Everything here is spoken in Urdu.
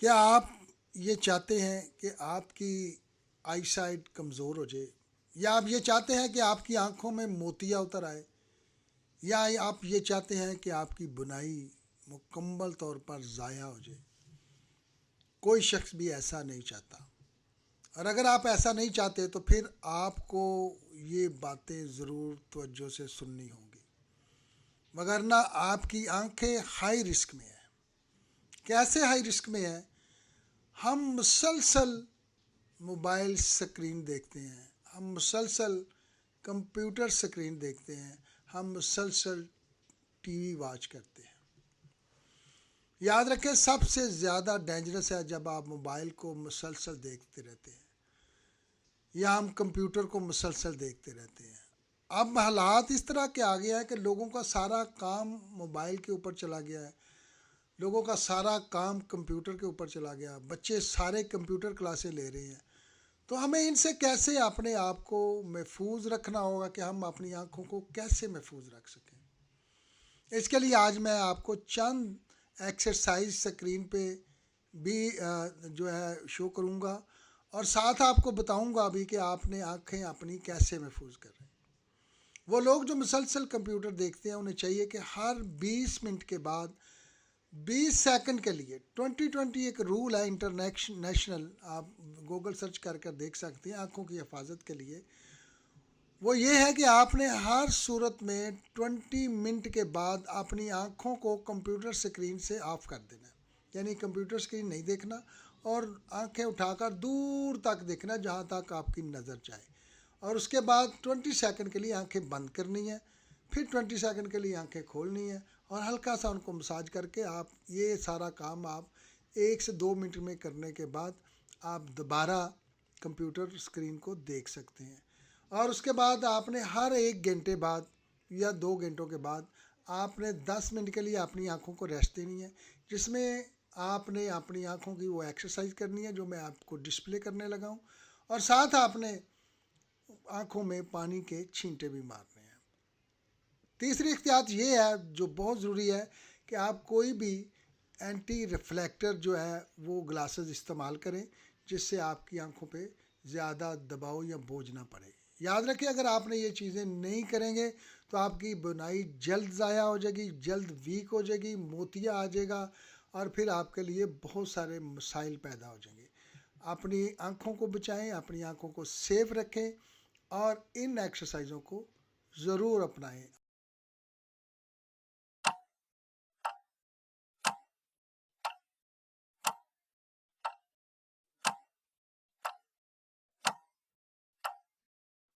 کیا آپ یہ چاہتے ہیں کہ آپ کی آئی سائٹ کمزور ہو جائے، یا آپ یہ چاہتے ہیں کہ آپ کی آنکھوں میں موتیا اتر آئے، یا آپ یہ چاہتے ہیں کہ آپ کی بنائی مکمل طور پر ضائع ہو جائے؟ کوئی شخص بھی ایسا نہیں چاہتا، اور اگر آپ ایسا نہیں چاہتے تو پھر آپ کو یہ باتیں ضرور توجہ سے سننی ہوں گی، مگر نہ آپ کی آنکھیں ہائی رسک میں ہیں۔ کیسے ہائی رسک میں ہیں؟ ہم مسلسل موبائل سکرین دیکھتے ہیں، ہم مسلسل کمپیوٹر سکرین دیکھتے ہیں، ہم مسلسل ٹی وی واچ کرتے ہیں۔ یاد رکھیں، سب سے زیادہ ڈینجرس ہے جب آپ موبائل کو مسلسل دیکھتے رہتے ہیں یا ہم کمپیوٹر کو مسلسل دیکھتے رہتے ہیں۔ اب حالات اس طرح کے آ گیا ہے کہ لوگوں کا سارا کام موبائل کے اوپر چلا گیا ہے، لوگوں کا سارا کام کمپیوٹر کے اوپر چلا گیا، بچے سارے کمپیوٹر کلاسیں لے رہے ہیں۔ تو ہمیں ان سے کیسے اپنے آپ کو محفوظ رکھنا ہوگا، کہ ہم اپنی آنکھوں کو کیسے محفوظ رکھ سکیں؟ اس کے لیے آج میں آپ کو چند ایکسرسائز اسکرین پہ بھی جو ہے شو کروں گا، اور ساتھ آپ کو بتاؤں گا بھی کہ آپ نے آنکھیں اپنی کیسے محفوظ کر رہے ہیں۔ وہ لوگ جو مسلسل کمپیوٹر دیکھتے ہیں، انہیں چاہیے کہ ہر 20 منٹ کے بعد 20 سیکنڈ کے لیے 20-20 ایک رول ہے انٹرنیشنل، آپ گوگل سرچ کر کر دیکھ سکتے ہیں آنکھوں کی حفاظت کے لیے۔ وہ یہ ہے کہ آپ نے ہر صورت میں 20 منٹ کے بعد اپنی آنکھوں کو کمپیوٹر سکرین سے آف کر دینا ہے، یعنی کمپیوٹر سکرین نہیں دیکھنا، اور آنکھیں اٹھا کر دور تک دیکھنا جہاں تک آپ کی نظر جائے، اور اس کے بعد 20 سیکنڈ کے لیے آنکھیں بند کرنی ہے، پھر 20 سیکنڈ کے لیے آنکھیں کھولنی ہے، اور ہلکا سا ان کو مساج کر کے آپ یہ سارا کام آپ 1 سے 2 منٹ میں کرنے کے بعد آپ دوبارہ کمپیوٹر سکرین کو دیکھ سکتے ہیں۔ اور اس کے بعد آپ نے ہر 1 گھنٹے بعد یا 2 گھنٹوں کے بعد آپ نے 10 منٹ کے لیے اپنی آنکھوں کو ریسٹ دینی ہے، جس میں آپ نے اپنی آنکھوں کی وہ ایکسرسائز کرنی ہے جو میں آپ کو ڈسپلے کرنے لگا ہوں، اور ساتھ آپ نے آنکھوں میں پانی کے چھینٹے بھی مارنے ہیں۔ تیسری احتیاط یہ ہے جو بہت ضروری ہے، کہ آپ کوئی بھی اینٹی ریفلیکٹر جو ہے وہ گلاسز استعمال کریں، جس سے آپ کی آنکھوں پہ زیادہ دباؤ یا بوجھ نہ پڑے۔ یاد رکھیں، اگر آپ نے یہ چیزیں نہیں کریں گے تو آپ کی بنائی جلد ضائع ہو جائے گی، جلد ویک ہو جائے گی، موتیا آ جائے گا، اور پھر آپ کے لیے بہت سارے مسائل پیدا ہو جائیں گے۔ اپنی آنکھوں کو بچائیں، اپنی آنکھوں کو سیف رکھیں، اور ان ایکسرسائزوں کو ضرور اپنائیں۔